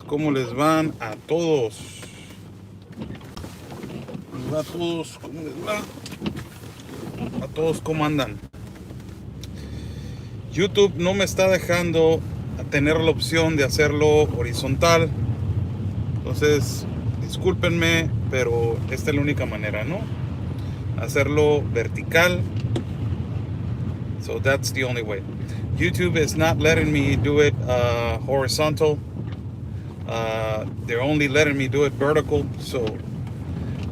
¿Cómo les van a todos? ¿Les va a todos? ¿Cómo les va? A todos, ¿cómo andan? YouTube no me está dejando tener la opción de hacerlo horizontal. Entonces, discúlpenme, pero esta es la única manera, ¿no? Hacerlo vertical. So that's the only way. YouTube is not letting me do it horizontal. They're only letting me do it vertical, so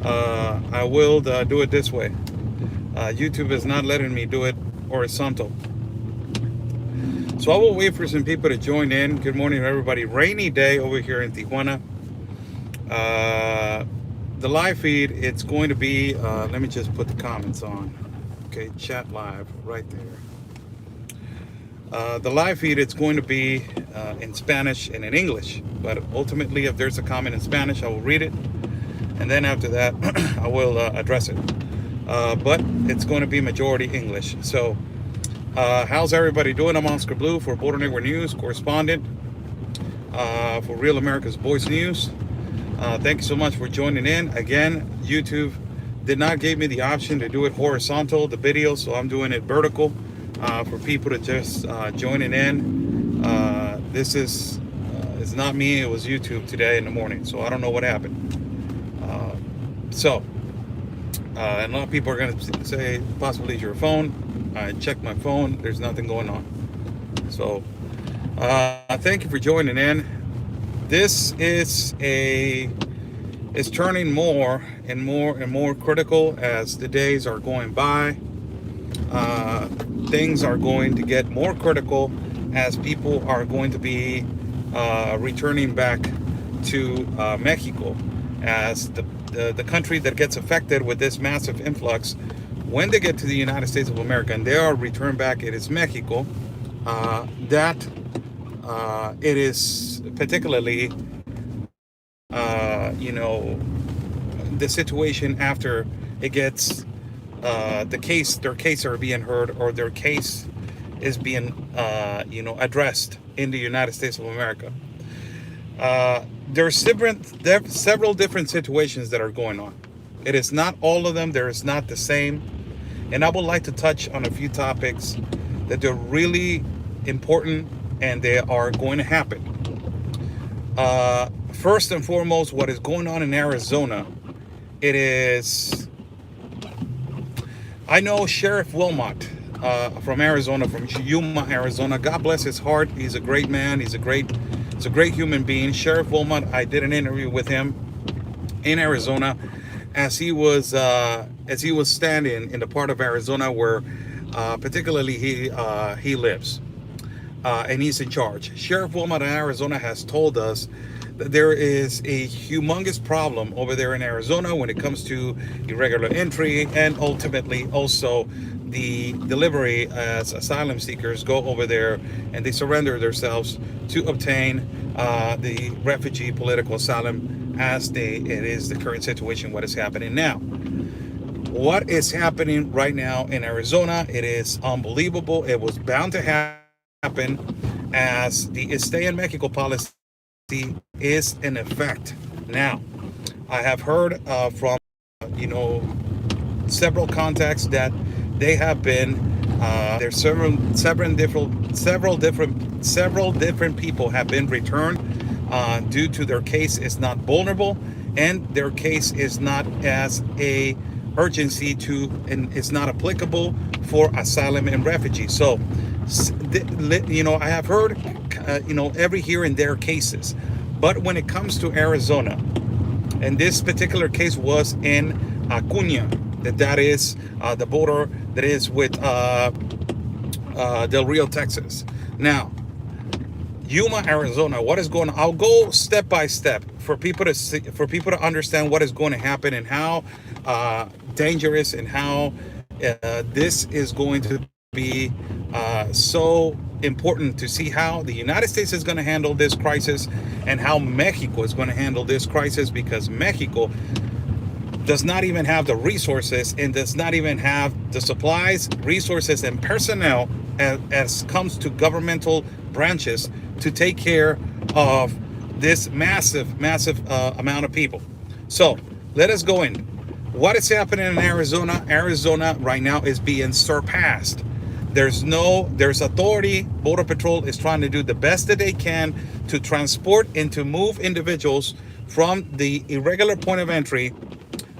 I will do it this way. YouTube is not letting me do it horizontal. So I will wait for some people to join in. Good morning, everybody. Rainy day over here in Tijuana. The live feed, it's going to be, let me just put the comments on. Okay, chat live right there. The live feed, it's going to be in Spanish and in English, but ultimately if there's a comment in Spanish, I will read it, and then after that I will address it, but it's going to be majority English. So how's everybody doing? I'm Oscar Blue for Border Network News, correspondent for Real America's Voice News. Thank you so much for joining in. Again, YouTube did not give me the option to do it horizontal, the video, so I'm doing it vertical. For people to just joining in. This is it's not me, it was YouTube today in the morning, so I don't know what happened. And a lot of people are going to say possibly it's your phone. I checked my phone, there's nothing going on. So thank you for joining in. This is it's turning more and more critical as the days are going by. Things are going to get more critical as people are going to be returning back to Mexico as the country that gets affected with this massive influx. When they get to the United States of America and they are returned back, it is Mexico. It is particularly, the situation after it gets their case are being heard, or their case is being addressed in the United States of America. There's several different situations that are going on. It is not all of them. There is not the same. And I would like to touch on a few topics that they're really important and they are going to happen. First and foremost, what is going on in Arizona, it is... I know Sheriff Wilmot from Arizona, from Yuma, Arizona. God bless his heart. He's a great man. He's a great human being. Sheriff Wilmot, I did an interview with him in Arizona as he was standing in the part of Arizona where particularly he lives, and he's in charge. Sheriff Wilmot in Arizona has told us that there is a humongous problem over there in Arizona when it comes to irregular entry, and ultimately also the delivery as asylum seekers go over there and they surrender themselves to obtain the refugee political asylum as it is the current situation, what is happening now. What is happening right now in Arizona, it is unbelievable. It was bound to happen as the Stay in Mexico policy is in effect now. I have heard from several contacts that they have been there's several different people have been returned due to their case is not vulnerable and their case is not as a urgency to, and it's not applicable for asylum and refugees. So I have heard every here and there cases, but when it comes to Arizona, and this particular case was in Acuña, that is the border that is with Del Rio, Texas. Now, Yuma, Arizona, what is going on? I'll go step by step for people to understand what is going to happen and how dangerous and how this is going to be so important to see how the United States is going to handle this crisis and how Mexico is going to handle this crisis, because Mexico does not even have the resources and does not even have the supplies, resources, and personnel as comes to governmental branches to take care of this massive amount of people. So let us go in. What is happening in Arizona? Arizona right now is being surpassed. There's authority. Border Patrol is trying to do the best that they can to transport and to move individuals from the irregular point of entry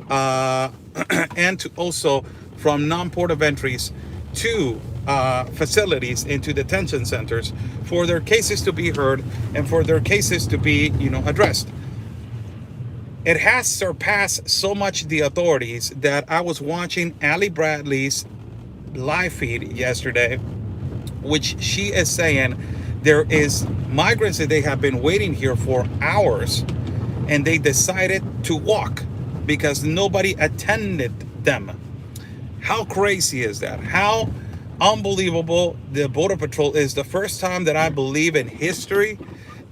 and to also from non-port of entries to facilities, into detention centers, for their cases to be heard and for their cases to be, addressed. It has surpassed so much the authorities that I was watching Ali Bradley's live feed yesterday, which she is saying there is migrants that they have been waiting here for hours, and they decided to walk because nobody attended them. How crazy is that? How unbelievable the Border Patrol is. The first time that I believe in history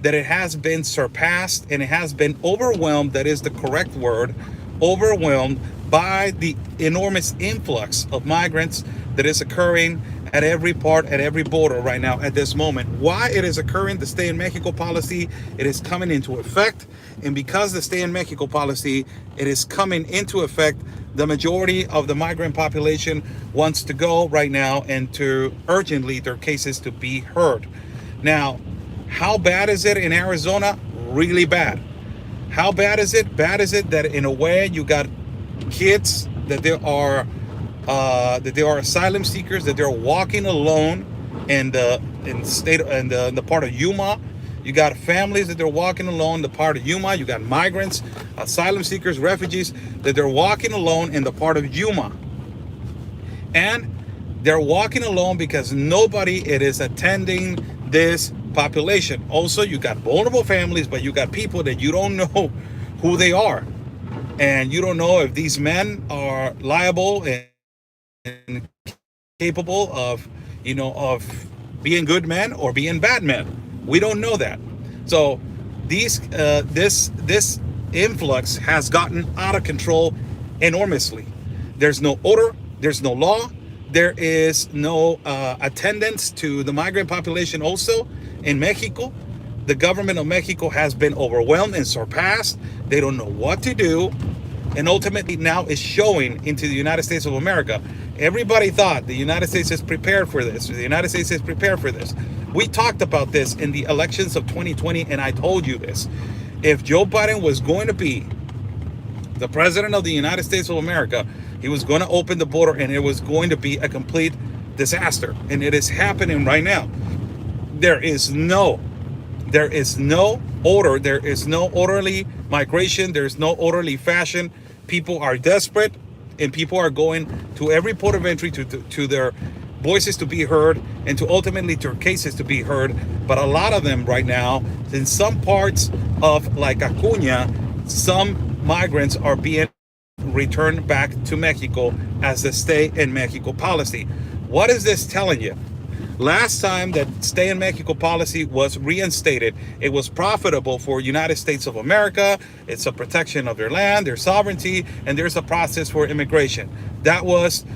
that it has been surpassed and it has been overwhelmed, that is the correct word, overwhelmed by the enormous influx of migrants that is occurring at every border right now at this moment. Why it is occurring? The Stay in Mexico policy, it is coming into effect. And because the Stay in Mexico policy, it is coming into effect, the majority of the migrant population wants to go right now and to urgently their cases to be heard. Now, how bad is it in Arizona? Really bad. How bad is it? Bad is it that in a way you got kids that they are asylum seekers, that they're walking alone in the part of Yuma. You got families that they're walking alone in the part of Yuma. You got migrants, asylum seekers, refugees that they're walking alone in the part of Yuma. And they're walking alone because nobody is attending this population. Also, you got vulnerable families, but you got people that you don't know who they are. And you don't know if these men are liable and capable of, of being good men or being bad men. We don't know that. So this influx has gotten out of control enormously. There's no order, there's no law, there is no attendance to the migrant population. Also in Mexico, the government of Mexico has been overwhelmed and surpassed. They don't know what to do. And ultimately now is showing into the United States of America. Everybody thought the United States is prepared for this. The United States is prepared for this. We talked about this in the elections of 2020, and I told you this. If Joe Biden was going to be the president of the United States of America, he was going to open the border, and it was going to be a complete disaster. And it is happening right now. There is no order. There is no orderly migration. There's no orderly fashion. People are desperate, and people are going to every port of entry to their voices to be heard and to ultimately their cases to be heard. But a lot of them right now, in some parts of like Acuña, some migrants are being returned back to Mexico as the Stay in Mexico policy. What is this telling you? Last time that Stay in Mexico policy was reinstated, it was profitable for United States of America. It's a protection of their land, their sovereignty, and there's a process for immigration. That was,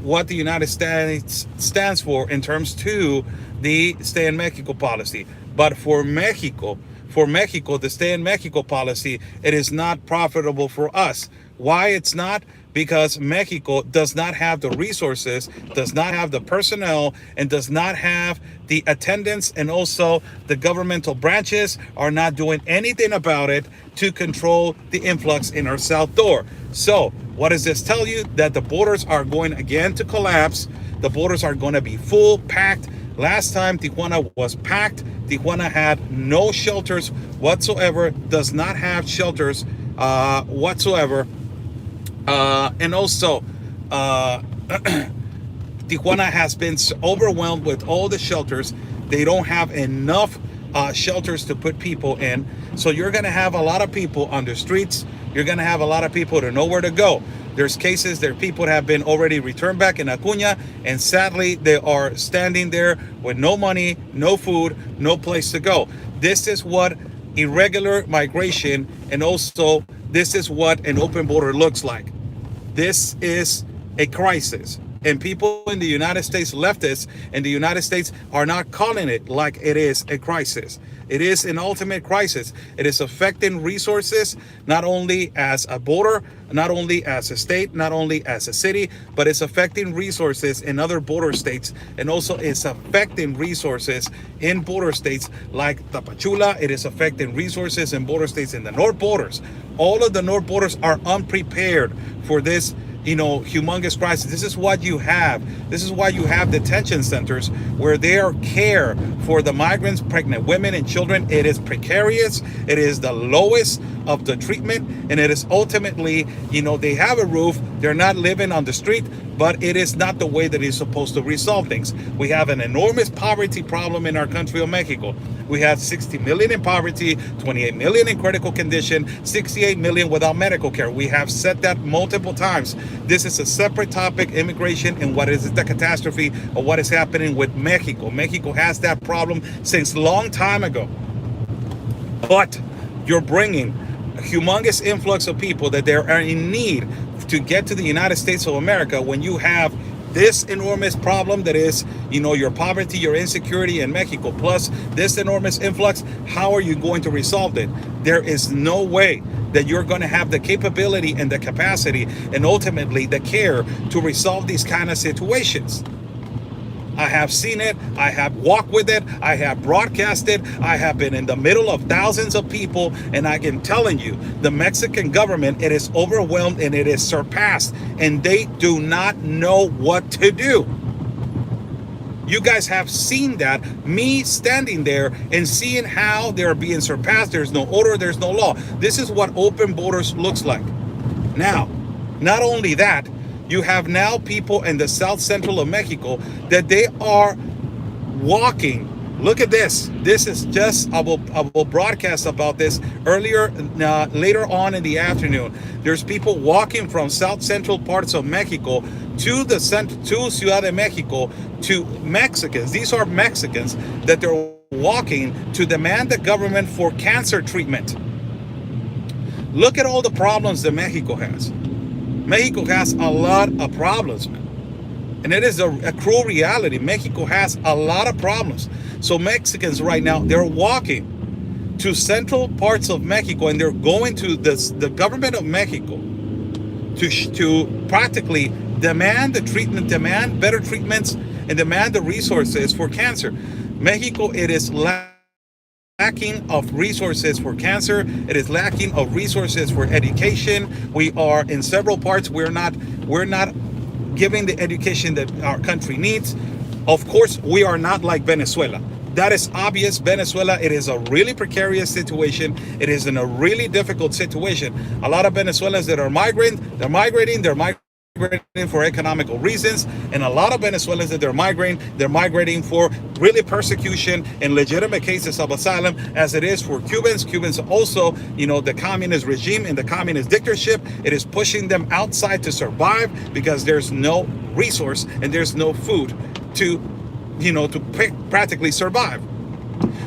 what the United States stands for in terms to the Stay in Mexico policy. But for Mexico, the Stay in Mexico policy, it is not profitable for us. Why it's not? Because Mexico does not have the resources, does not have the personnel, and does not have the attendance, and also the governmental branches are not doing anything about it to control the influx in our south door. So what does this tell you? That the borders are going again to collapse. The borders are going to be full, packed. Last time Tijuana was packed. Tijuana had no shelters whatsoever, does not have shelters whatsoever. And also, Tijuana has been overwhelmed with all the shelters. They don't have enough shelters to put people in. So you're going to have a lot of people on the streets. You're going to have a lot of people that know where to go. There's cases there, people have been already returned back in Acuña, and sadly, they are standing there with no money, no food, no place to go. This is what irregular migration, and also this is what an open border looks like. This is a crisis, and people in the United States, leftists in the United States, are not calling it like it is a crisis. It is an ultimate crisis. It is affecting resources, not only as a border, not only as a state, not only as a city, but it's affecting resources in other border states. And also it's affecting resources in border states like Tapachula. It is affecting resources in border states in the north borders. All of the north borders are unprepared for this, humongous crisis. This is what you have. This is why you have detention centers where there care for the migrants, pregnant women and children. It is precarious. It is the lowest of the treatment, and it is ultimately, they have a roof. They're not living on the street, but it is not the way that it's supposed to resolve things. We have an enormous poverty problem in our country of Mexico. We have 60 million in poverty, 28 million in critical condition, 68 million without medical care. We have said that multiple times. This is a separate topic, immigration, and what is the catastrophe of what is happening with Mexico. Mexico has that problem since a long time ago. But you're bringing a humongous influx of people that they are in need to get to the United States of America when you have this enormous problem that is, your poverty, your insecurity in Mexico, plus this enormous influx. How are you going to resolve it? There is no way that you're going to have the capability and the capacity and ultimately the care to resolve these kind of situations. I have seen it. I have walked with it. I have broadcasted. I have been in the middle of thousands of people, and I am telling you, the Mexican government, it is overwhelmed and it is surpassed, and they do not know what to do. You guys have seen that, me standing there and seeing how they're being surpassed. There's no order, there's no law. This is what open borders looks like. Now, not only that, you have now people in the south central of Mexico that they are walking. Look at this. This is just, I will broadcast about this later on in the afternoon. There's people walking from south central parts of Mexico to Ciudad de Mexico, to Mexicans. These are Mexicans that they're walking to demand the government for cancer treatment. Look at all the problems that Mexico has. Mexico has a lot of problems, man. And it is a cruel reality. Mexico has a lot of problems. So Mexicans right now, they're walking to central parts of Mexico, and they're going to the government of Mexico to practically demand the treatment, demand better treatments, and demand the resources for cancer. Mexico, it is lacking of resources for cancer. It is lacking of resources for education. We are in several parts, we're not giving the education that our country needs. Of course, we are not like Venezuela. That is obvious. Venezuela, it is a really precarious situation. It is in a really difficult situation. A lot of Venezuelans that are migrating for economical reasons, and a lot of Venezuelans that they're migrating for really persecution and legitimate cases of asylum, as it is for Cubans. Cubans also, the communist regime and the communist dictatorship, it is pushing them outside to survive because there's no resource and there's no food to practically survive.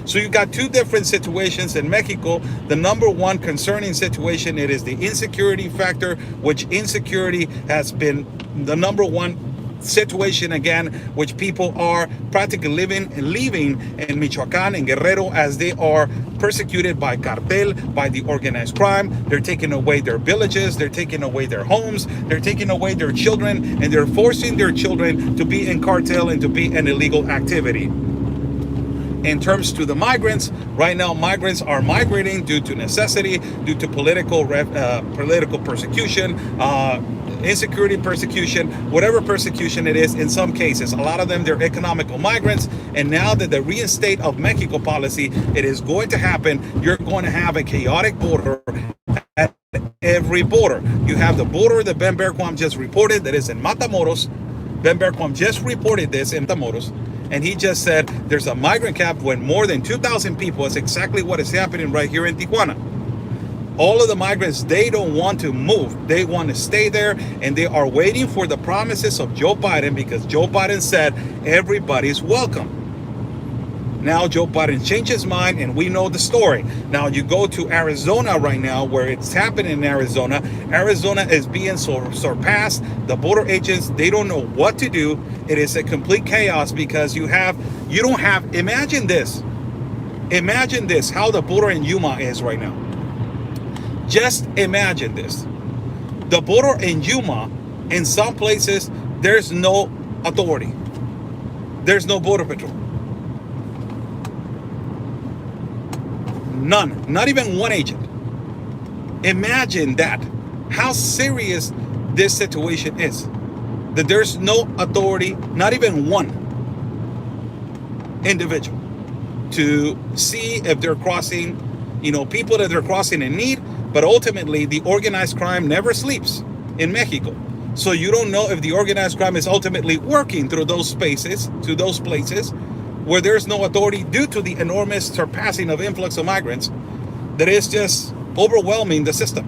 So you got two different situations in Mexico. The number one concerning situation, it is the insecurity factor, which insecurity has been the number one situation again, which people are practically living in Michoacan and Guerrero as they are persecuted by cartel, by the organized crime. They're taking away their villages, they're taking away their homes, they're taking away their children, and they're forcing their children to be in cartel and to be in illegal activity. In terms to the migrants, right now migrants are migrating due to necessity, due to political persecution, insecurity persecution, whatever persecution it is in some cases. A lot of them, they're economical migrants. And now that the reinstate of Mexico policy, it is going to happen, you're going to have a chaotic border at every border. You have the border that Ben Berquam just reported that is in Matamoros. Ben Berquam just reported this in Matamoros. And he just said there's a migrant camp when more than 2,000 people. That's exactly what is happening right here in Tijuana. All of the migrants, they don't want to move. They want to stay there, and they are waiting for the promises of Joe Biden, because Joe Biden said everybody's welcome. Now Joe Biden changed his mind, and we know the story. Now you go to Arizona right now, where it's happening in Arizona. Arizona is being surpassed. The border agents, they don't know what to do. It is a complete chaos because you don't have, imagine this. Imagine this, how the border in Yuma is right now. Just imagine this. The border in Yuma, in some places, there's no authority. There's no border patrol. None, not even one agent. Imagine that, how serious this situation is. That there's no authority, not even one individual, to see if they're crossing, people that they're crossing in need. But ultimately, the organized crime never sleeps in Mexico. So you don't know if the organized crime is ultimately working through those spaces, to those places where there's no authority due to the enormous surpassing of influx of migrants that is just overwhelming the system.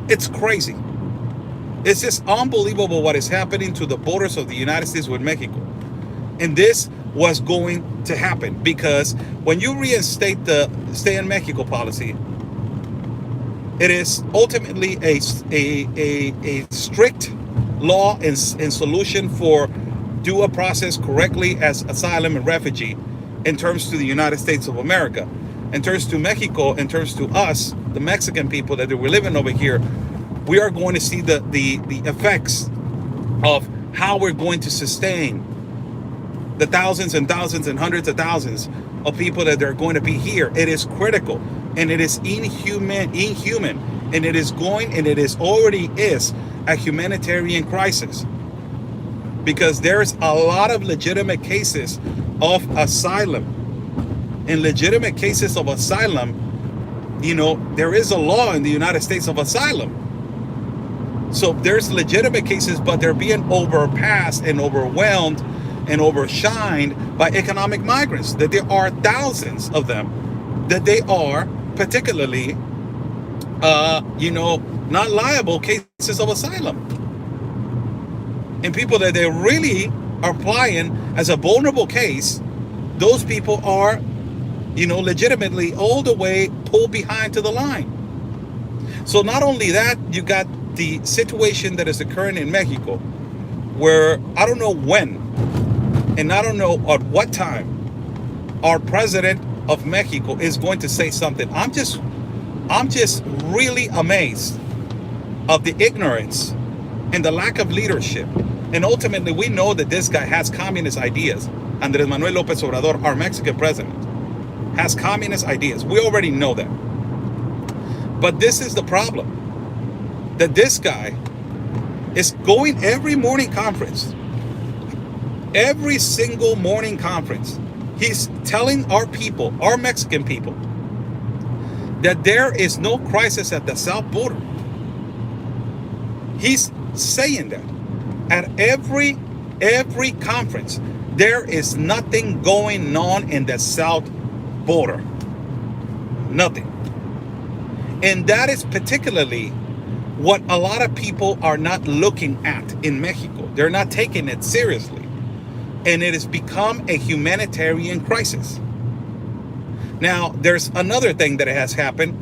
It's crazy. It's just unbelievable what is happening to the borders of the United States with Mexico. And this was going to happen because when you reinstate the stay in Mexico policy, it is ultimately a strict law and solution for do a process correctly as asylum and refugee in terms to the United States of America. In terms to Mexico, in terms to us, the Mexican people that we're living over here, we are going to see the effects of how we're going to sustain the thousands and thousands and hundreds of thousands of people that are going to be here. It is critical and it is inhuman, and it is already a humanitarian crisis, because there's a lot of legitimate cases of asylum. In legitimate cases of asylum, there is a law in the United States of asylum. So there's legitimate cases, but they're being overpassed and overwhelmed and overshined by economic migrants, that there are thousands of them, that they are particularly, not liable cases of asylum. And people that they really are applying as a vulnerable case, those people are, legitimately all the way pulled behind to the line. So not only that, you got the situation that is occurring in Mexico, where I don't know when, and I don't know at what time, our president of Mexico is going to say something. I'm just really amazed of the ignorance and the lack of leadership. And ultimately, we know that this guy has communist ideas. Andrés Manuel López Obrador, our Mexican president, has communist ideas. We already know that. But this is the problem, that this guy is going every morning conference, every single morning conference. He's telling our people, our Mexican people, that there is no crisis at the south border. He's saying that at every conference. There is nothing going on in the south border. Nothing. And that is particularly what a lot of people are not looking at in Mexico. They're not taking it seriously. And it has become a humanitarian crisis. Now, there's another thing that has happened.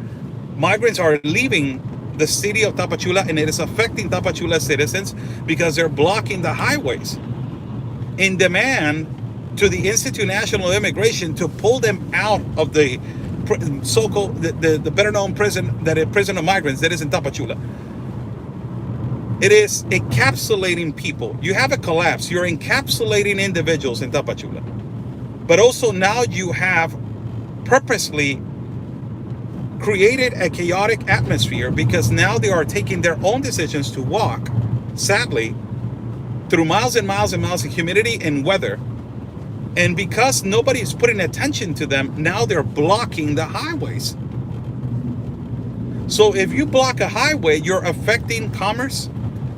Migrants are leaving the city of Tapachula, and it is affecting Tapachula citizens because they're blocking the highways in demand to the Institute National of Immigration to pull them out of the so-called, the better known prison, that is prison of migrants that is in Tapachula. It is encapsulating people. You have a collapse. You're encapsulating individuals in Tapachula. But also now you have purposely created a chaotic atmosphere, because now they are taking their own decisions to walk, sadly, through miles and miles and miles of humidity and weather. And because nobody is putting attention to them, now they're blocking the highways. So if you block a highway, you're affecting commerce,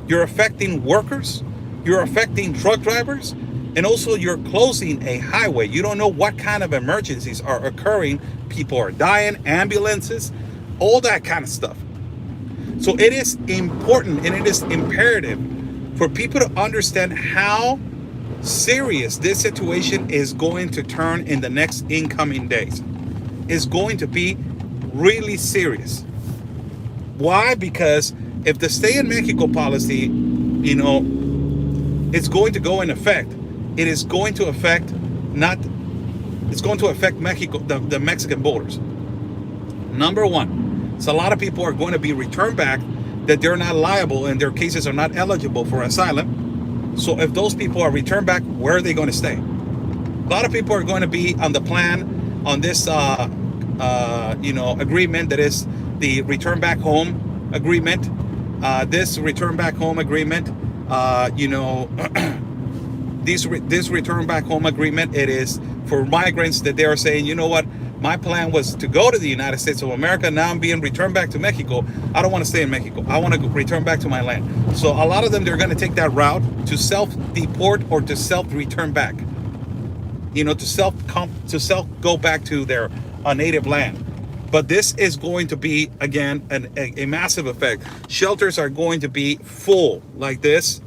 you're affecting workers, you're affecting truck drivers, and also you're closing a highway. You don't know what kind of emergencies are occurring. People are dying, ambulances, all that kind of stuff. So it is important and it is imperative for people to understand how serious this situation is going to turn in the next incoming days. It's going to be really serious. Why? Because if the stay in Mexico policy, it's going to go in effect, it is going to affect not it's going to affect Mexico, the Mexican borders. Number one, so a lot of people are going to be returned back that they're not liable and their cases are not eligible for asylum. So if those people are returned back, where are they going to stay? A lot of people are going to be on the plan on this, agreement that is the return back home agreement. This return back home agreement, this return back home agreement, it is for migrants that they are saying, you know what, my plan was to go to the United States of America. Now I'm being returned back to Mexico. I don't want to stay in Mexico. I want to return back to my land. So a lot of them, they're going to take that route to self-deport or to self-return back. To self go back to their native land. But this is going to be, again, a massive effect. Shelters are going to be full like this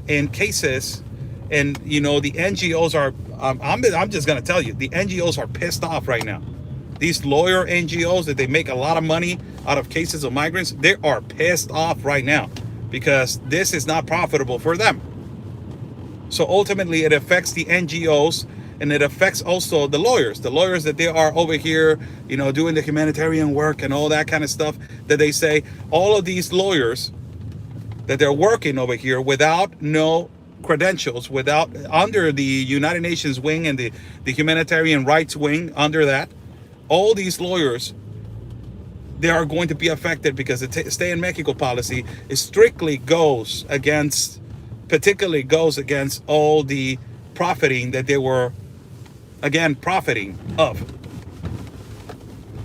in cases. And, the NGOs are, I'm just going to tell you, the NGOs are pissed off right now. These lawyer NGOs that they make a lot of money out of cases of migrants, they are pissed off right now because this is not profitable for them. So ultimately it affects the NGOs and it affects also the lawyers that they are over here, doing the humanitarian work and all that kind of stuff, that they say all of these lawyers that they're working over here without no credentials, under the United Nations wing and the humanitarian rights wing under that, all these lawyers, they are going to be affected because the stay in Mexico policy particularly goes against all the profiting that they were, again, profiting of.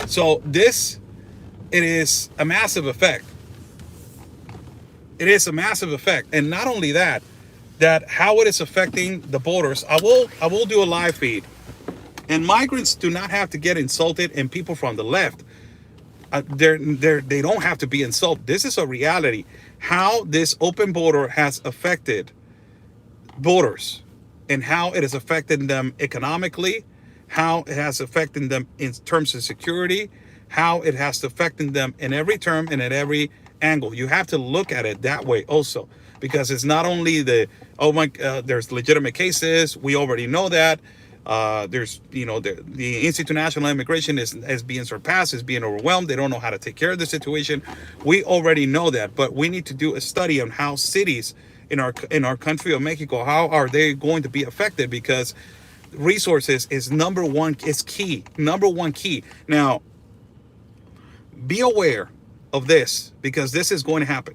So it is a massive effect. It is a massive effect. And not only that how it is affecting the borders, I will do a live feed. And migrants do not have to get insulted, and people from the left, they don't have to be insulted. This is a reality. How this open border has affected borders and how it has affected them economically, how it has affected them in terms of security, how it has affected them in every term and at every angle. You have to look at it that way also, because it's not only there's legitimate cases. We already know that. There's, the Institute National Immigration is being surpassed, is being overwhelmed. They don't know how to take care of the situation. We already know that, but we need to do a study on how cities in our country of Mexico, how are they going to be affected, because resources is number one key. Now, be aware of this, because this is going to happen.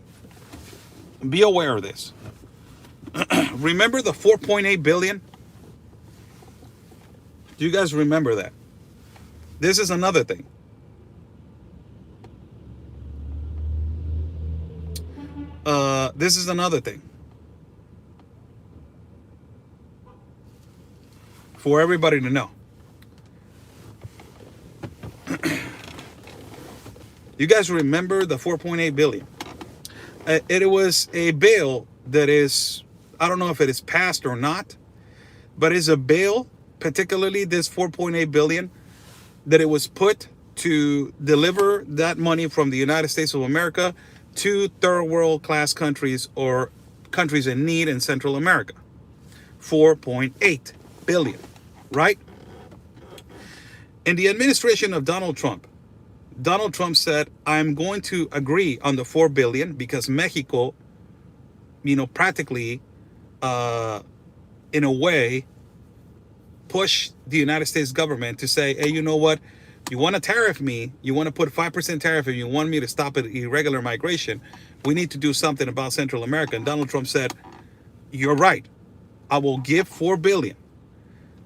Be aware of this. Remember the 4.8 billion? Do you guys remember that? This is another thing. This is another thing. For everybody to know. You guys remember the 4.8 billion? It was a bill that is, I don't know if it is passed or not, but it's a bill, particularly this 4.8 billion, that it was put to deliver that money from the United States of America to third world class countries or countries in need in Central America. 4.8 billion, right? In the administration of Donald Trump said, I'm going to agree on the 4 billion because Mexico, practically, in a way, push the United States government to say, hey, you know what? You want to tariff me, you want to put 5% tariff, and you want me to stop irregular migration. We need to do something about Central America. And Donald Trump said, you're right. I will give 4 billion,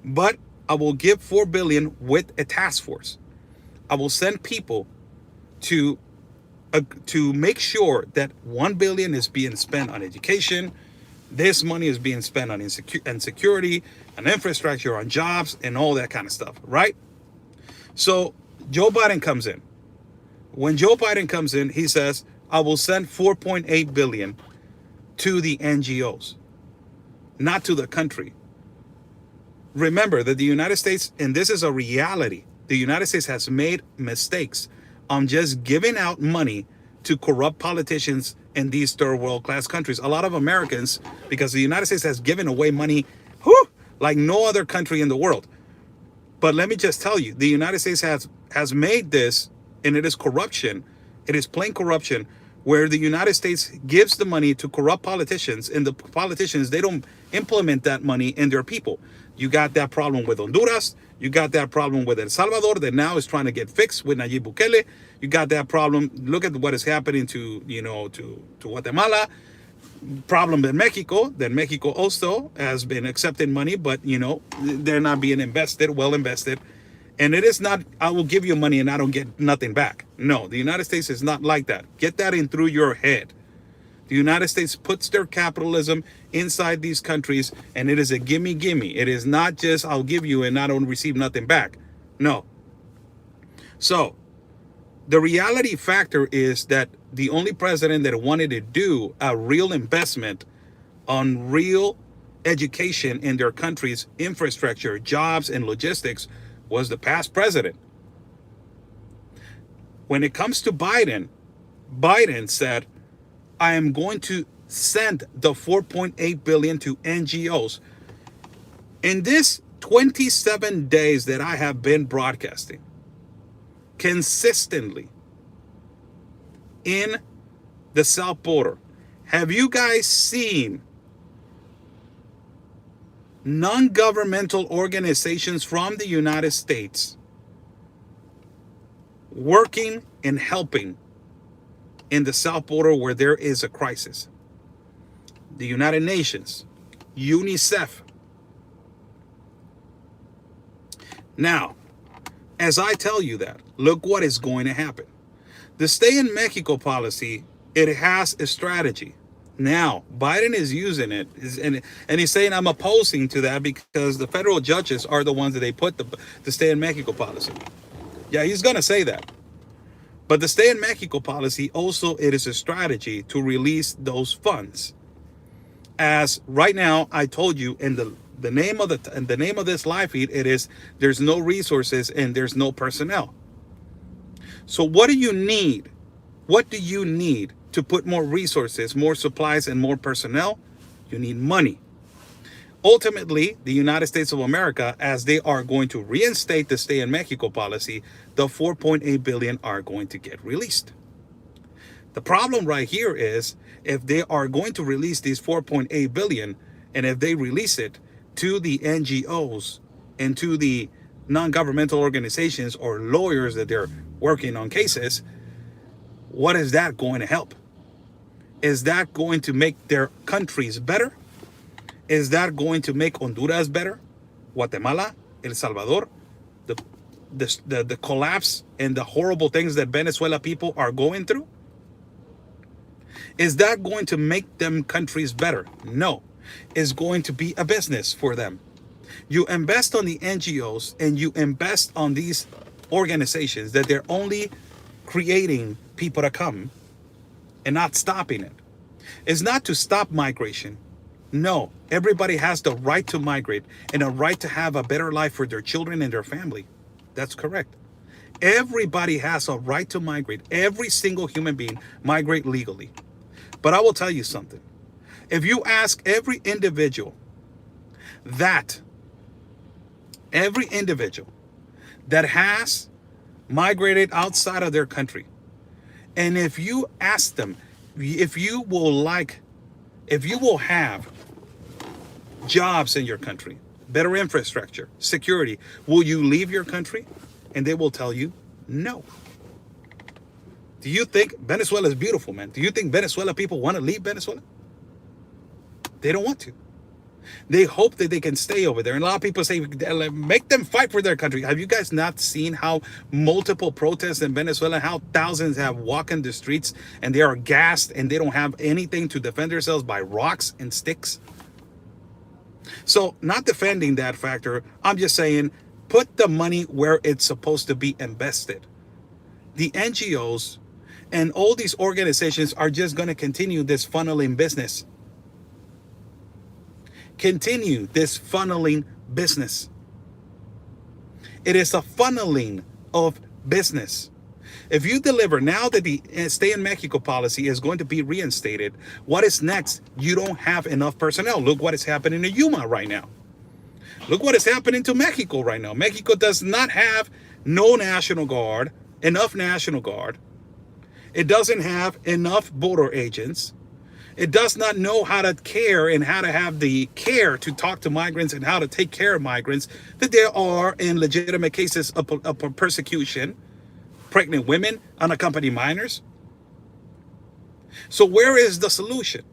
but I will give 4 billion with a task force. I will send people to make sure that 1 billion is being spent on education. This money is being spent on security, on infrastructure, on jobs, and all that kind of stuff, right? So Joe Biden comes in. When Joe Biden comes in, he says, I will send 4.8 billion to the NGOs, not to the country. Remember that the United States, and this is a reality, the United States has made mistakes on just giving out money to corrupt politicians in these third world class countries. A lot of Americans, because the United States has given away money like no other country in the world. But let me just tell you, the United States has made this, and it is corruption. It is plain corruption, where the United States gives the money to corrupt politicians, and the politicians, they don't implement that money in their people. You got that problem with Honduras. You got that problem with El Salvador that now is trying to get fixed with Nayib Bukele. You got that problem. Look at what is happening to Guatemala. Problem in Mexico, that Mexico also has been accepting money, but they're not being well invested. And it is not, I will give you money and I don't get nothing back. No, the United States is not like that. Get that in through your head. The United States puts their capitalism inside these countries, and it is a gimme. It is not just I'll give you and I don't receive nothing back. No. So the reality factor is that the only president that wanted to do a real investment on real education in their country's infrastructure, jobs, and logistics was the past president. When it comes to Biden, Biden said, I am going to send the 4.8 billion to NGOs. In this 27 days that I have been broadcasting consistently in the South border, have you guys seen non-governmental organizations from the United States working and helping in the South border where there is a crisis? The United Nations, UNICEF. Now, as I tell you that, look what is going to happen. The Stay in Mexico policy, it has a strategy. Now, Biden is using it, and he's saying I'm opposing to that because the federal judges are the ones that they put the Stay in Mexico policy. Yeah, he's going to say that. But the Stay in Mexico policy also, it is a strategy to release those funds. As right now, I told you in the name of this live feed, it is there's no resources and there's no personnel. So what do you need? What do you need to put more resources, more supplies, and more personnel? You need money. Ultimately, the United States of America, as they are going to reinstate the Stay in Mexico policy, the 4.8 billion are going to get released. The problem right here is if they are going to release these 4.8 billion, and if they release it to the NGOs and to the non-governmental organizations or lawyers that they're working on cases, what is that going to help? Is that going to make their countries better? Is that going to make Honduras better? Guatemala, El Salvador, the collapse and the horrible things that Venezuela people are going through? Is that going to make them countries better? No. It's going to be a business for them. You invest on the NGOs and you invest on these organizations that they're only creating people to come and not stopping it. It's not to stop migration. No, everybody has the right to migrate and a right to have a better life for their children and their family. That's correct. Everybody has a right to migrate. Every single human being migrate legally. But I will tell you something. If you ask every individual that has migrated outside of their country, and if you ask them if you will have jobs in your country, better infrastructure, security, will you leave your country? And they will tell you no. Do you think Venezuela is beautiful, man? Do you think Venezuela people want to leave Venezuela? They don't want to. They hope that they can stay over there. And a lot of people say, make them fight for their country. Have you guys not seen how multiple protests in Venezuela, how thousands have walked in the streets and they are gassed and they don't have anything to defend themselves by rocks and sticks? So not defending that factor, I'm just saying, put the money where it's supposed to be invested. The NGOs and all these organizations are just going to continue this funneling business. Continue this funneling business. It is a funneling of business. If you deliver, now that the Stay in Mexico policy is going to be reinstated, what is next? You don't have enough personnel. Look what is happening in Yuma right now. Look what is happening to Mexico right now. Mexico does not have no National Guard, enough National Guard. It doesn't have enough border agents. It does not know how to care and how to have the care to talk to migrants and how to take care of migrants, that there are in legitimate cases of persecution, pregnant women, unaccompanied minors. So where is the solution?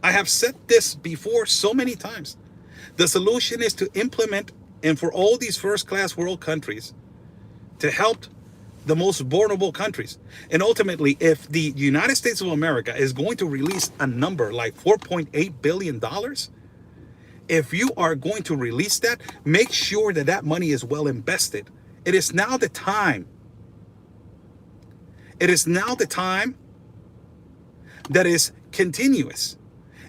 I have said this before so many times. The solution is to implement, and for all these first-class world countries, to help the most vulnerable countries. And ultimately, if the United States of America is going to release a number like $4.8 billion, if you are going to release that, make sure that that money is well invested. It is now the time. It is now the time that is continuous.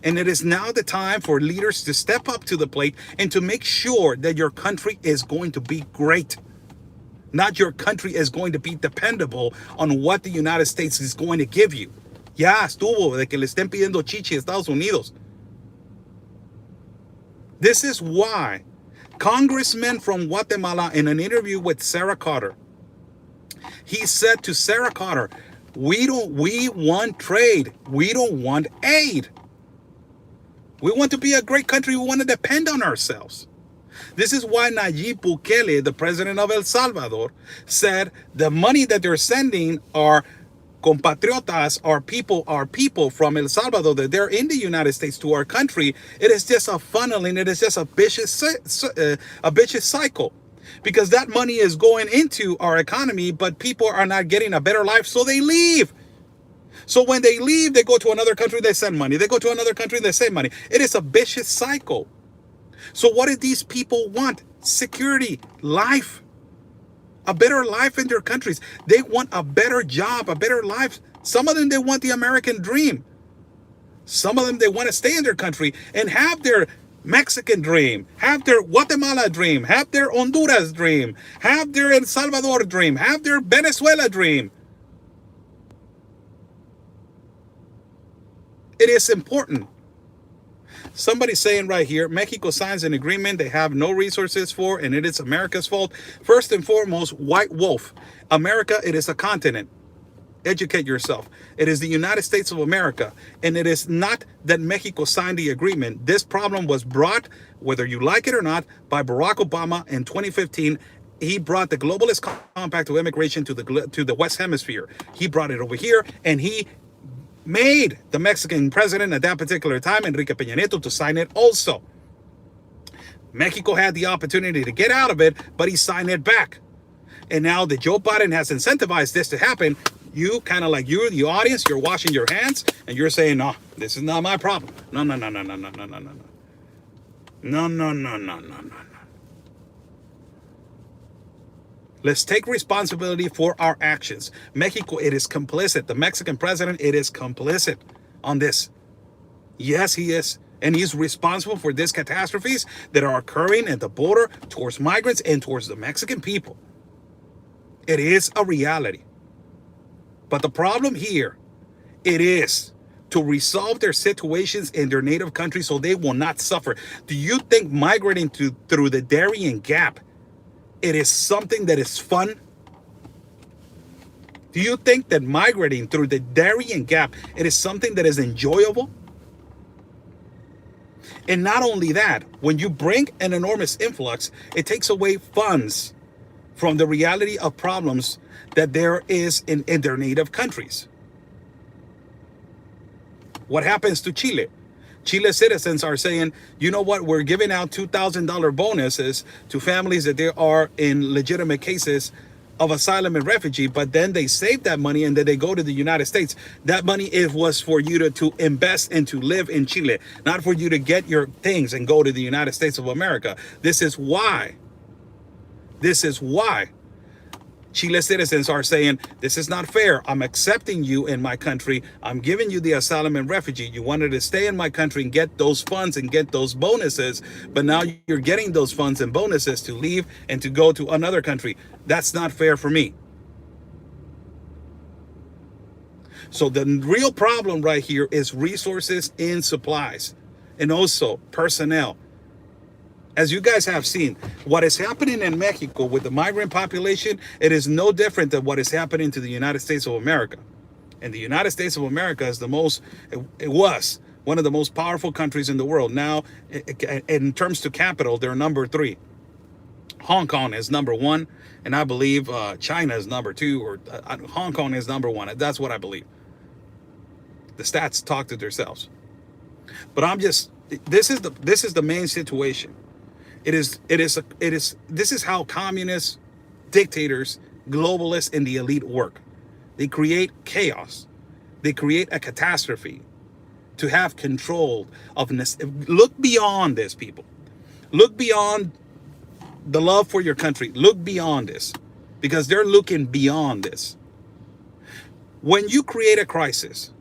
And it is now the time for leaders to step up to the plate and to make sure that your country is going to be great. Not your country is going to be dependable on what the United States is going to give you. Ya estuvo de que le estén pidiendo chichi a Estados Unidos. This is why Congressman from Guatemala, in an interview with Sarah Carter, he said to Sarah Carter, we want trade. We don't want aid. We want to be a great country. We want to depend on ourselves. This is why Nayib Bukele, the president of El Salvador, said the money that they're sending are compatriotas, our people from El Salvador, that they're in the United States to our country. It is just a funneling. It is just a vicious cycle. Because that money is going into our economy, but people are not getting a better life, so they leave. So when they leave, they go to another country, they send money. They go to another country, they send money. It is a vicious cycle. So what do these people want? Security, life, a better life in their countries. They want a better job, a better life. Some of them, they want the American dream. Some of them, they want to stay in their country and have their Mexican dream, have their Guatemala dream, have their Honduras dream, have their El Salvador dream, have their Venezuela dream. It is important. Somebody's saying right here, Mexico signs an agreement they have no resources for, and it is America's fault. First and foremost, white wolf. America, it is a continent. Educate yourself. It is the United States of America, and it is not that Mexico signed the agreement. This problem was brought, whether you like it or not, by Barack Obama in 2015. He brought the globalist compact to immigration to the West Hemisphere. He brought it over here, and he made the Mexican president at that particular time, Enrique Peña Nieto, to sign it also. Mexico had the opportunity to get out of it, but he signed it back. And now that Joe Biden has incentivized this to happen, you kind of like, you, the audience, you're washing your hands and you're saying, no, this is not my problem. No. Let's take responsibility for our actions. Mexico, it is complicit. The Mexican president, it is complicit on this. Yes, he is. And he's responsible for these catastrophes that are occurring at the border towards migrants and towards the Mexican people. It is a reality. But the problem here, it is to resolve their situations in their native country so they will not suffer. Do you think migrating through the Darien Gap, it is something that is fun? Do you think that migrating through the Darien Gap, it is something that is enjoyable? And not only that, when you bring an enormous influx, it takes away funds from the reality of problems that there is in their native countries. What happens to Chile? Chile citizens are saying, you know what, we're giving out $2,000 bonuses to families that they are in legitimate cases of asylum and refugee, but then they save that money and then they go to the United States. That money was for you to invest and to live in Chile, not for you to get your things and go to the United States of America. This is why Chile citizens are saying, this is not fair. I'm accepting you in my country. I'm giving you the asylum and refugee. You wanted to stay in my country and get those funds and get those bonuses, but now you're getting those funds and bonuses to leave and to go to another country. That's not fair for me. So the real problem right here is resources and supplies, and also personnel. As you guys have seen, what is happening in Mexico with the migrant population, it is no different than what is happening to the United States of America. And the United States of America is it was one of the most powerful countries in the world. Now, in terms to capital, they're number 3. Hong Kong is number 1, and I believe China is number 2, or Hong Kong is number 1. That's what I believe. The stats talk to themselves. But this is the main situation. This is how communists, dictators, globalists, and the elite work. They create chaos. They create a catastrophe to have control of this. Look beyond this, people. Look beyond the love for your country. Look beyond this, because they're looking beyond this. When you create a crisis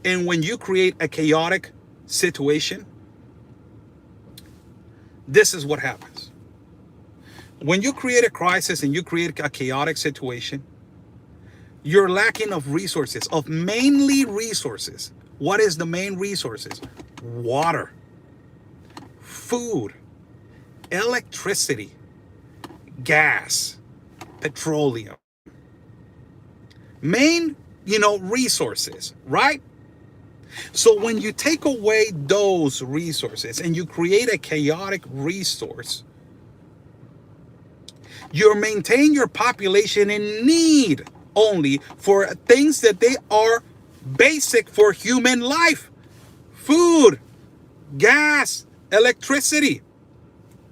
and when you create a chaotic situation, this is what happens. When you create a crisis and you create a chaotic situation, you're lacking of resources, of mainly resources. What is the main resources? Water, food, electricity, gas, petroleum. Main, resources, right? So when you take away those resources and you create a chaotic resource, you maintain your population in need only for things that they are basic for human life. Food, gas, electricity,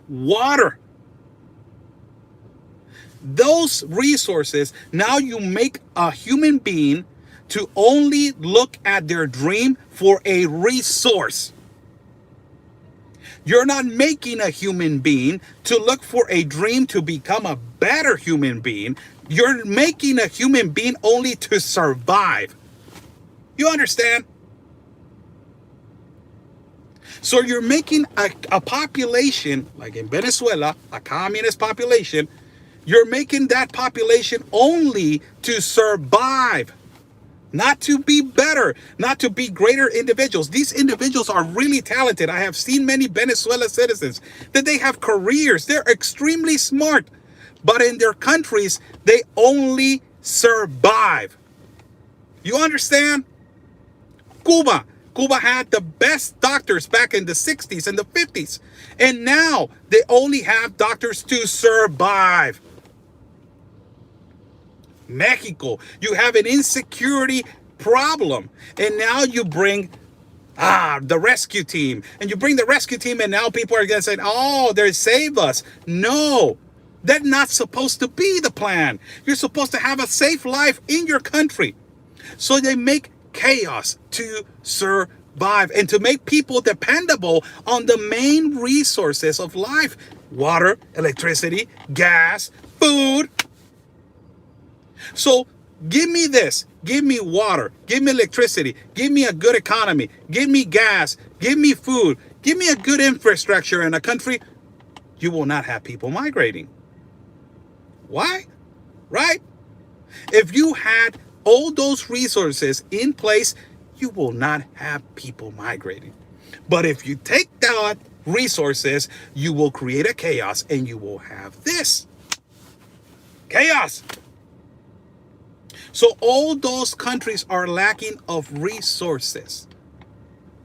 water. Those resources, now you make a human being to only look at their dream for a resource. You're not making a human being to look for a dream to become a better human being. You're making a human being only to survive. You understand? So you're making a population, like in Venezuela, a communist population, you're making that population only to survive. Not to be better, not to be greater individuals. These individuals are really talented. I have seen many Venezuela citizens that they have careers. They're extremely smart. But in their countries, they only survive. You understand? Cuba had the best doctors back in the 60s and the 50s. And now they only have doctors to survive. Mexico, you have an insecurity problem, and now you bring the rescue team, and you bring the rescue team, and now people are gonna say, oh, they save us. No, that's not supposed to be the plan. You're supposed to have a safe life in your country. So they make chaos to survive and to make people dependable on the main resources of life: water, electricity, gas, food. So give me this, give me water, give me electricity, give me a good economy, give me gas, give me food, give me a good infrastructure in a country. You will not have people migrating. Why? Right? If you had all those resources in place, you will not have people migrating. But if you take that resources, you will create a chaos, and you will have this. Chaos. So all those countries are lacking of resources,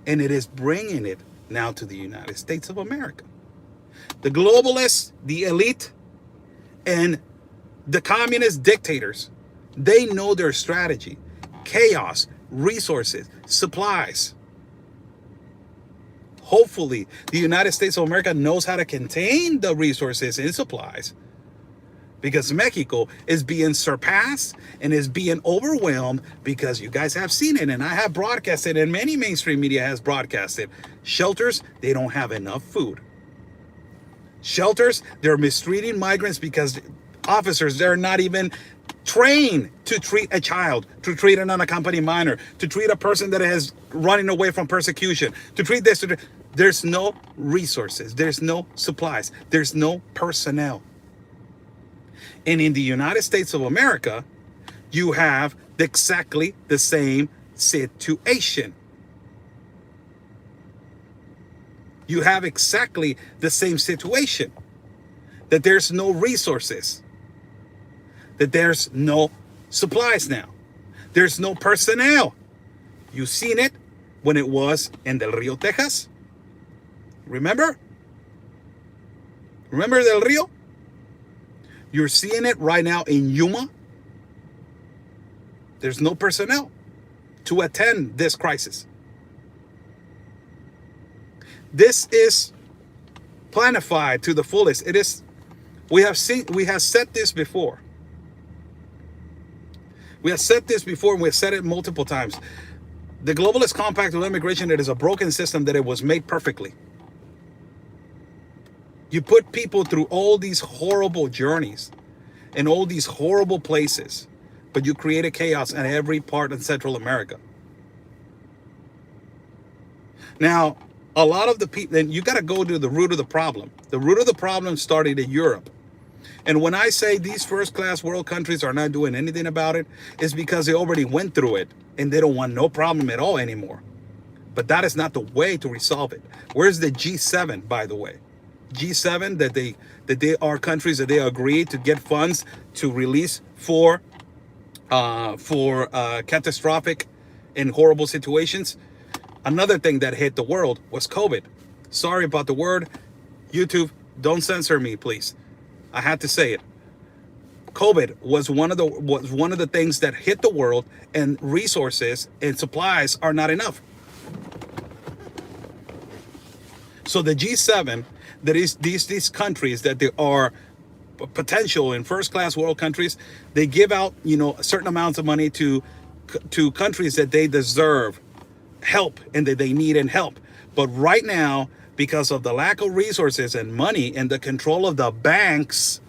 and it is bringing it now to the United States of America. The globalists, the elite, and the communist dictators, they know their strategy: chaos, resources, supplies. Hopefully, the United States of America knows how to contain the resources and supplies, because Mexico is being surpassed and is being overwhelmed, because you guys have seen it, and I have broadcasted, and many mainstream media has broadcasted. Shelters, they don't have enough food. Shelters, they're mistreating migrants because officers, they're not even trained to treat a child, to treat an unaccompanied minor, to treat a person that is running away from persecution, to treat this. There's no resources. There's no supplies. There's no personnel. And in the United States of America, you have exactly the same situation. you have exactly the same situation. That there's no resources. That there's no supplies now. There's no personnel. You seen it when it was in Del Rio, Texas. Remember? Remember Del Rio? You're seeing it right now in Yuma. There's no personnel to attend this crisis. This is planified to the fullest. It is. We have said this before. We have said this before, and we've said it multiple times. The globalist compact of immigration, it is a broken system that it was made perfectly. You put people through all these horrible journeys and all these horrible places, but you created chaos in every part of Central America. Now, a lot of the people, and you got to go to the root of the problem. The root of the problem started in Europe. And when I say these first-class world countries are not doing anything about it, it's because they already went through it and they don't want no problem at all anymore. But that is not the way to resolve it. Where's the G7, by the way? G7, that they are countries that they agreed to get funds to release for catastrophic and horrible situations. Another thing that hit the world was COVID. Sorry about the word. YouTube, don't censor me, please. I had to say it. COVID was one of the things that hit the world, and resources and supplies are not enough. So the G7, that is these countries that they are potential in first-class world countries, they give out, certain amounts of money to countries that they deserve help and that they need and help. But right now, because of the lack of resources and money and the control of the banks,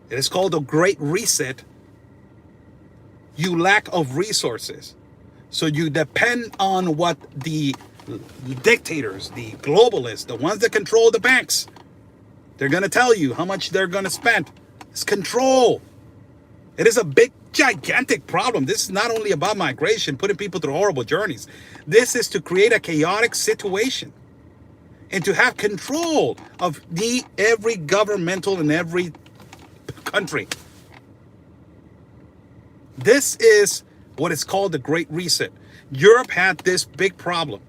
it is called a Great Reset. You lack of resources. So you depend on what the dictators, the globalists, the ones that control the banks, they're going to tell you how much they're going to spend. It's control. It is a big, gigantic problem. This is not only about migration, putting people through horrible journeys. This is to create a chaotic situation and to have control of every governmental in every country. This is what is called the Great Reset. Europe had this big problem.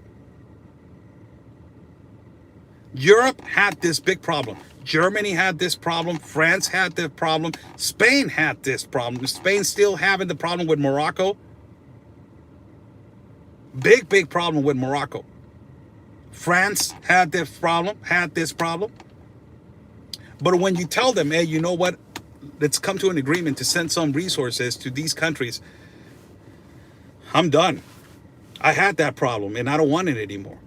Europe had this big problem. Germany had this problem. France had this problem. Spain had this problem. Spain still having the problem with Morocco. Big problem with Morocco. France had this problem. But when you tell them, hey, you know what? Let's come to an agreement to send some resources to these countries. I'm done. I had that problem and I don't want it anymore.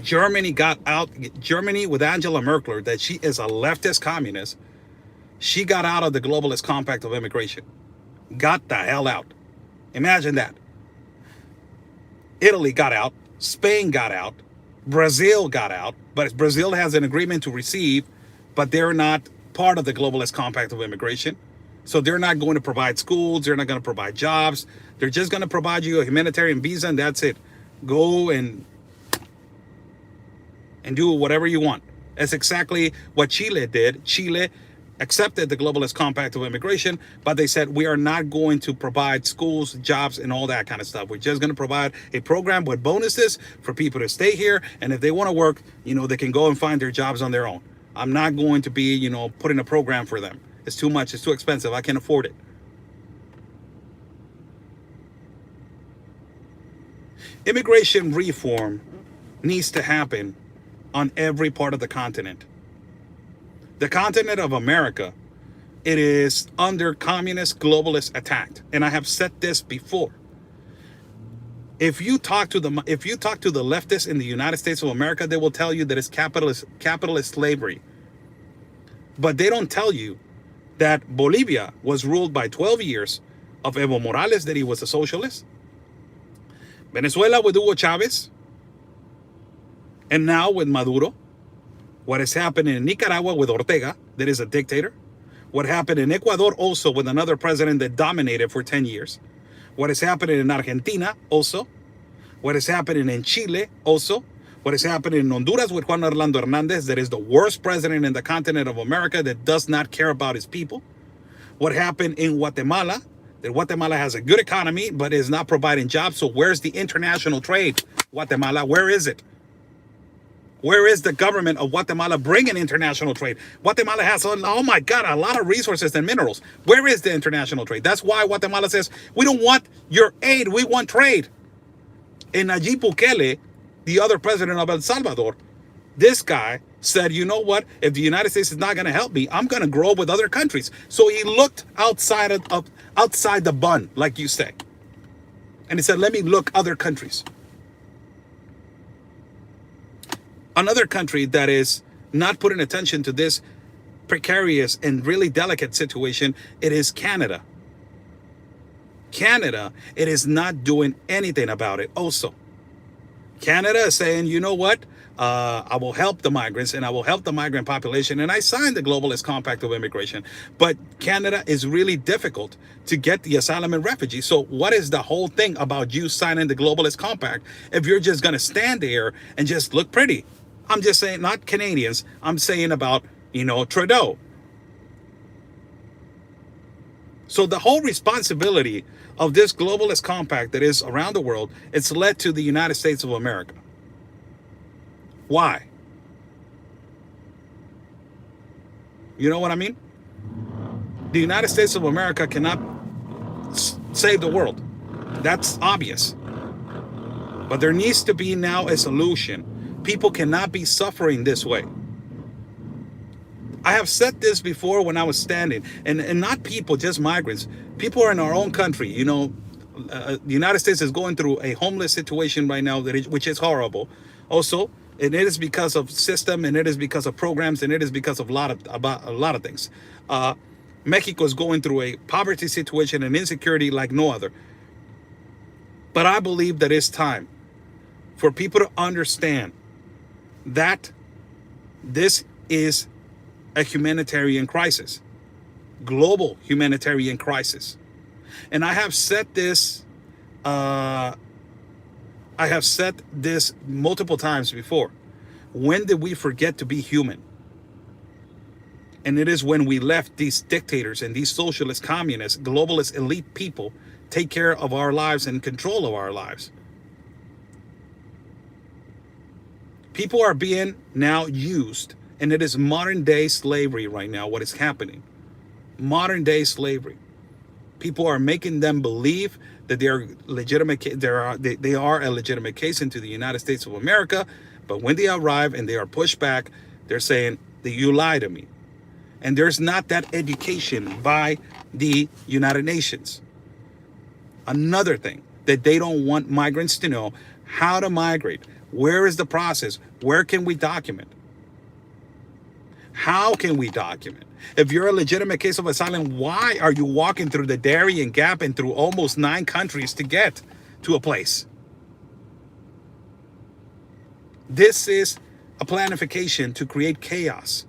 Germany got out. Germany with Angela Merkel, that she is a leftist communist, she got out of the globalist compact of immigration. Got the hell out. Imagine that. Italy got out. Spain got out. Brazil got out. But Brazil has an agreement to receive, but they're not part of the globalist compact of immigration. So they're not going to provide schools. They're not going to provide jobs. They're just going to provide you a humanitarian visa and that's it. Go and do whatever you want. That's exactly what Chile did. Chile accepted the globalist compact of immigration, but they said, we are not going to provide schools, jobs, and all that kind of stuff. We're just going to provide a program with bonuses for people to stay here. And if they want to work, they can go and find their jobs on their own. I'm not going to be, putting a program for them. It's too much. It's too expensive. I can't afford it. Immigration reform needs to happen on every part of the continent. The continent of America, it is under communist globalist attack. And I have said this before. If you talk to the leftists in the United States of America, they will tell you that it's capitalist slavery. But they don't tell you that Bolivia was ruled by 12 years of Evo Morales, that he was a socialist. Venezuela with Hugo Chavez. And now with Maduro. What has happened in Nicaragua with Ortega, that is a dictator. What happened in Ecuador also with another president that dominated for 10 years. What is happening in Argentina also. What is happening in Chile also. What is happening in Honduras with Juan Orlando Hernandez, that is the worst president in the continent of America that does not care about his people. What happened in Guatemala, that Guatemala has a good economy but is not providing jobs. So where's the international trade? Guatemala, where is it? Where is the government of Guatemala bringing international trade? Guatemala has, oh my God, a lot of resources and minerals. Where is the international trade? That's why Guatemala says, we don't want your aid, we want trade. And Nayib Bukele, the other president of El Salvador, this guy said, you know what? If the United States is not going to help me, I'm going to grow with other countries. So he looked outside outside the bun, like you say. And he said, let me look other countries. Another country that is not putting attention to this precarious and really delicate situation, it is Canada. Canada, it is not doing anything about it also. Canada is saying, you know what? I will help the migrants and I will help the migrant population. And I signed the Globalist Compact of Immigration. But Canada is really difficult to get the asylum and refugee. So what is the whole thing about you signing the Globalist Compact if you're just going to stand there and just look pretty? I'm just saying, not Canadians. I'm saying about, Trudeau. So the whole responsibility of this globalist compact that is around the world, it's led to the United States of America. Why? You know what I mean? The United States of America cannot save the world. That's obvious. But there needs to be now a solution. People cannot be suffering this way. I have said this before when I was standing, and not people, just migrants. People are in our own country. The United States is going through a homeless situation right now, which is horrible. Also, and it is because of system, and it is because of programs, and it is because of a lot of things. Mexico is going through a poverty situation and insecurity like no other. But I believe that it's time for people to understand that this is a humanitarian crisis, global humanitarian crisis. And I have said this, multiple times before. When did we forget to be human? And it is when we left these dictators and these socialist, communist, globalist, elite people take care of our lives and control of our lives. People are being now used, and it is modern day slavery right now, what is happening. Modern day slavery. People are making them believe that they are legitimate. They are a legitimate case into the United States of America, but when they arrive and they are pushed back, they're saying that you lie to me. And there's not that education by the United Nations. Another thing that they don't want migrants to know: how to migrate. Where is the process? Where can we document? How can we document? If you're a legitimate case of asylum, why are you walking through the Darien Gap and through almost 9 countries to get to a place? This is a planification to create chaos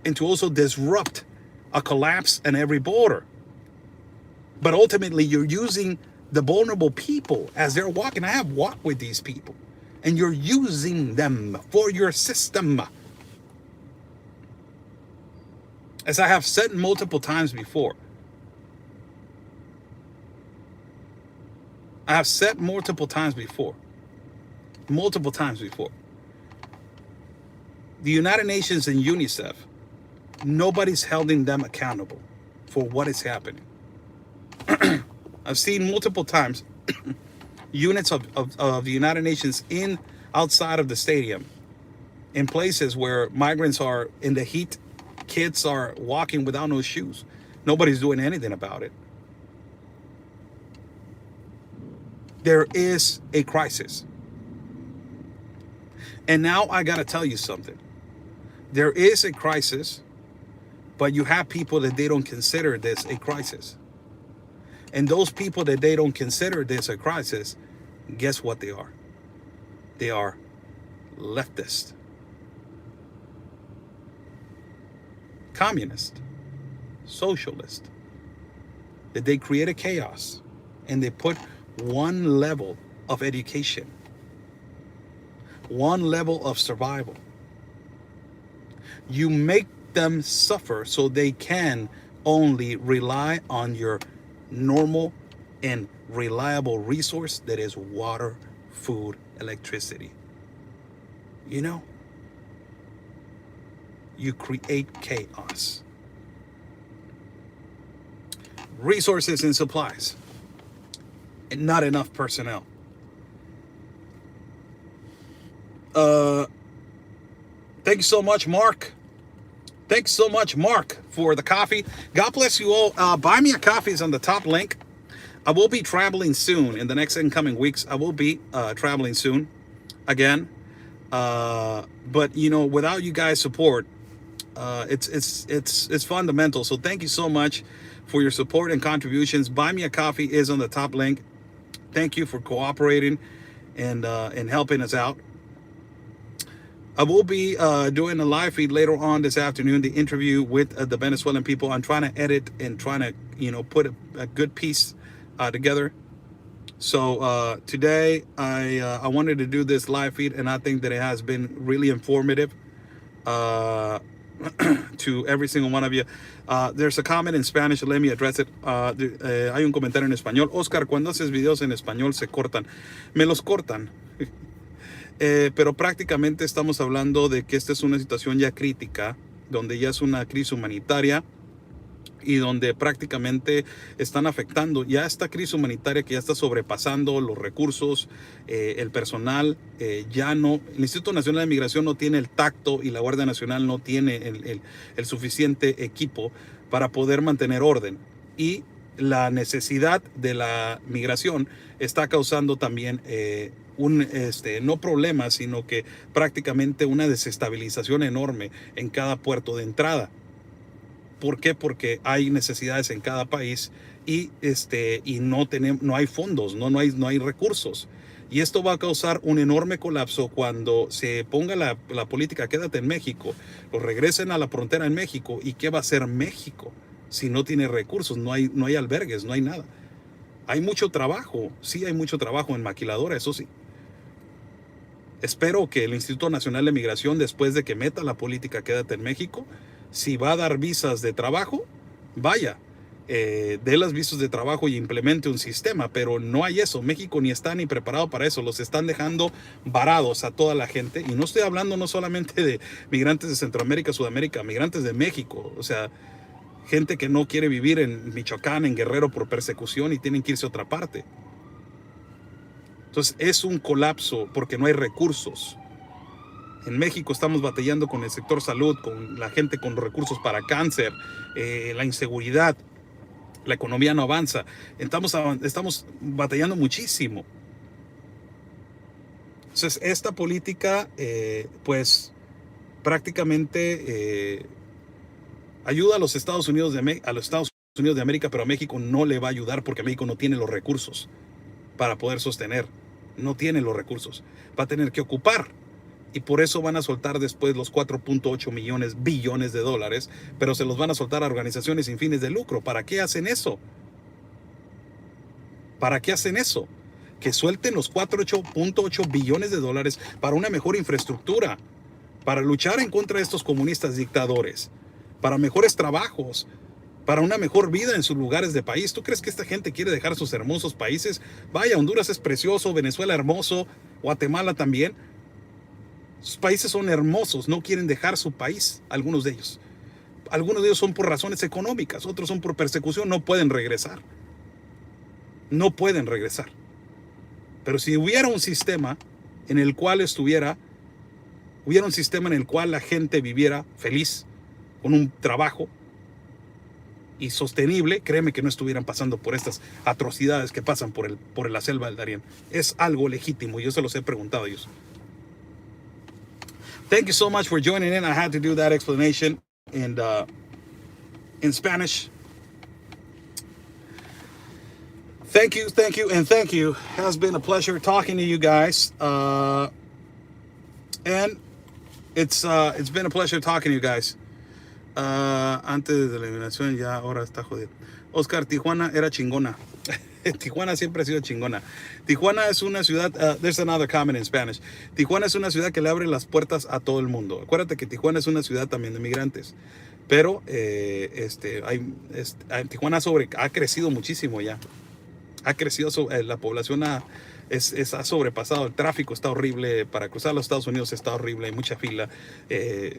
and to also disrupt a collapse in every border. But ultimately, you're using the vulnerable people as they're walking. I have walked with these people, and you're using them for your system. As I have said multiple times before, the United Nations and UNICEF, nobody's holding them accountable for what is happening. I've seen multiple times units of the United Nations outside of the stadium, in places where migrants are in the heat. Kids are walking without no shoes. Nobody's doing anything about it. There is a crisis. And now I got to tell you something. There is a crisis, but you have people that they don't consider this a crisis. And those people that they don't consider this a crisis, guess what they are? They are leftist, communist, socialist. That they create a chaos and they put one level of education, one level of survival. You make them suffer so they can only rely on your normal and reliable resource that is water, food, electricity. You know, you create chaos. Resources and supplies, and not enough personnel. Thank you so much, Mark. Thanks so much, Mark, for the coffee. God bless you all. Buy me a coffee is on the top link. I will be traveling soon in the next incoming weeks. I will be traveling soon again. But you know, without you guys' support, it's fundamental. So thank you so much for your support and contributions. Buy me a coffee is on the top link. Thank you for cooperating and helping us out. I will be doing a live feed later on this afternoon, the interview with the Venezuelan people. I'm trying to edit and trying to, you know, put a good piece together. So today I wanted to do this live feed, and I think that it has been really informative to every single one of you. There's a comment in Spanish. Let me address it. Hay un comentario en español. Oscar, cuando haces videos en español se cortan. Me los cortan. Pero prácticamente estamos hablando de que esta es una situación ya crítica, donde ya es una crisis humanitaria y donde prácticamente están afectando ya esta crisis humanitaria que ya está sobrepasando los recursos, el personal. Ya no, el Instituto Nacional de Migración no tiene el tacto y la Guardia Nacional no tiene el suficiente equipo para poder mantener orden. Y la necesidad de la migración está causando también no problemas, sino que prácticamente una desestabilización enorme en cada puerto de entrada. ¿Por qué? Porque hay necesidades en cada país y no hay fondos, no hay recursos. Y esto va a causar un enorme colapso cuando se ponga la política quédate en México, los regresen a la frontera en México. ¿Y qué va a hacer México si no tiene recursos? No hay albergues, no hay nada. Hay mucho trabajo, sí hay mucho trabajo en maquiladora, eso sí. Espero que el Instituto Nacional de Migración, después de que meta la política quédate en México, si va a dar visas de trabajo, vaya, dé las visas de trabajo y implemente un sistema, pero no hay eso. México ni está ni preparado para eso. Los están dejando varados a toda la gente. Y no estoy hablando no solamente de migrantes de Centroamérica, Sudamérica, migrantes de México. O sea, gente que no quiere vivir en Michoacán, en Guerrero por persecución y tienen que irse a otra parte. Entonces es un colapso porque no hay recursos. En México estamos batallando con el sector salud, con la gente con recursos para cáncer, la inseguridad, la economía no avanza. Estamos batallando muchísimo. Entonces esta política pues prácticamente ayuda a los Estados Unidos de América, pero a México no le va a ayudar porque México no tiene los recursos para poder sostener. No tiene los recursos. Va a tener que ocupar. Y por eso van a soltar después los 4.8 billones de dólares, pero se los van a soltar a organizaciones sin fines de lucro. ¿Para qué hacen eso? ¿Para qué hacen eso? Que suelten los 4.8 billones de dólares para una mejor infraestructura, para luchar en contra de estos comunistas dictadores, para mejores trabajos, para una mejor vida en sus lugares de país. ¿Tú crees que esta gente quiere dejar sus hermosos países? Vaya, Honduras es precioso, Venezuela hermoso, Guatemala también. Sus países son hermosos, no quieren dejar su país, algunos de ellos. Algunos de ellos son por razones económicas, otros son por persecución, no pueden regresar. No pueden regresar. Pero si hubiera un sistema en el cual hubiera un sistema en el cual la gente viviera feliz, con un trabajo y sostenible, créeme que no estuvieran pasando por estas atrocidades que pasan por la selva del Darién. Es algo legítimo, yo se los he preguntado a ellos. Thank you so much for joining in. I had to do that explanation in Spanish. Thank you, and thank you. It has been a pleasure talking to you guys. And it's been a pleasure talking to you guys. Antes de la eliminación ya ahora está jodido. Oscar, Tijuana era chingona. Tijuana siempre ha sido chingona. Tijuana es una ciudad, there's another comment in Spanish. Tijuana es una ciudad que le abre las puertas a todo el mundo. Acuérdate que Tijuana es una ciudad también de migrantes. Pero Tijuana ha crecido muchísimo ya. Ha crecido, la población ha sobrepasado. El tráfico está horrible. Para cruzar los Estados Unidos está horrible. Hay mucha fila. El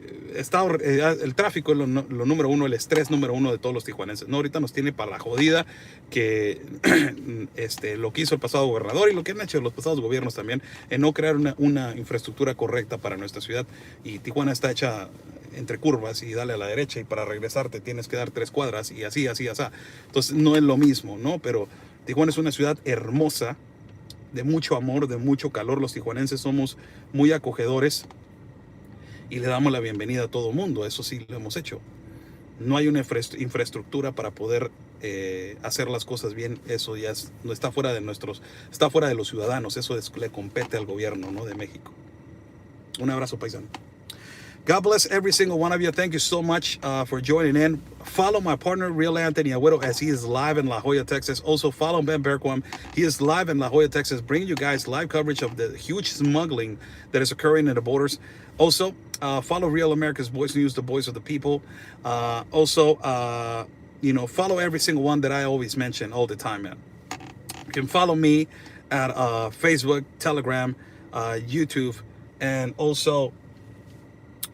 tráfico es lo número uno, el estrés número uno de todos los tijuanenses. No, ahorita nos tiene para la jodida que lo que hizo el pasado gobernador y lo que han hecho los pasados gobiernos también en no crear una infraestructura correcta para nuestra ciudad. Y Tijuana está hecha entre curvas y dale a la derecha y para regresarte tienes que dar 3 cuadras y así. Entonces no es lo mismo, ¿no? Pero Tijuana es una ciudad hermosa, de mucho amor, de mucho calor. Los tijuanenses somos muy acogedores y le damos la bienvenida a todo mundo. Eso sí lo hemos hecho. No hay una infraestructura para poder hacer las cosas bien. Eso ya no está fuera de está fuera de los ciudadanos. Eso le compete al gobierno, ¿no?, de México. Un abrazo, paisano. God bless every single one of you. Thank you so much for joining in. Follow my partner, Real Anthony Agüero, as he is live in La Joya, Texas. Also, follow Ben Berquam. He is live in La Joya, Texas, bringing you guys live coverage of the huge smuggling that is occurring at the borders. Also, follow Real America's Voice News, the voice of the people. Follow every single one that I always mention all the time, man. You can follow me at Facebook, Telegram, YouTube, and also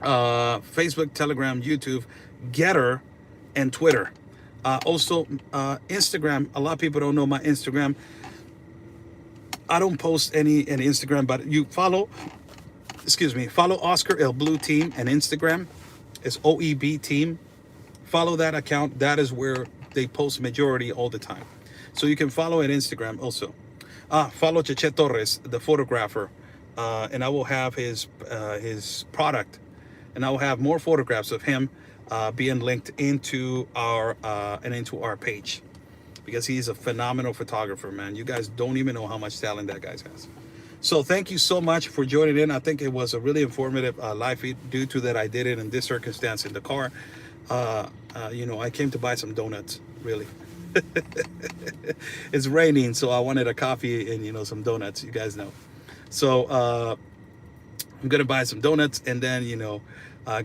Facebook, Telegram, YouTube, Getter, and Twitter. Also, Instagram. A lot of people don't know my Instagram. I don't post any Instagram, but you follow Oscar El Blue Team and Instagram. It's OEB Team. Follow that account. That is where they post majority all the time. So you can follow at Instagram also. Follow Cheche Torres, the photographer, and I will have his product. And I will have more photographs of him being linked into our page, because he's a phenomenal photographer, man. You guys don't even know how much talent that guy has. So thank you so much for joining in. I think it was a really informative live feed, due to that I did it in this circumstance in the car. I came to buy some donuts, really. It's raining, so I wanted a coffee and some donuts, you guys know. So I'm gonna buy some donuts and then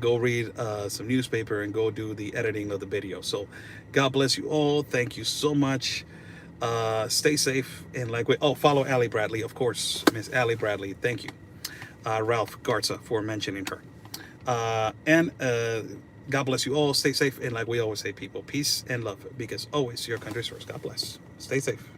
go read some newspaper and go do the editing of the video. So God bless you all. Thank you so much. Stay safe and follow Allie Bradley, of course, Miss Allie Bradley. Thank you, Ralph Garza, for mentioning her. And God bless you all. Stay safe, and like we always say, people, peace and love, because always your country's first. God bless. Stay safe.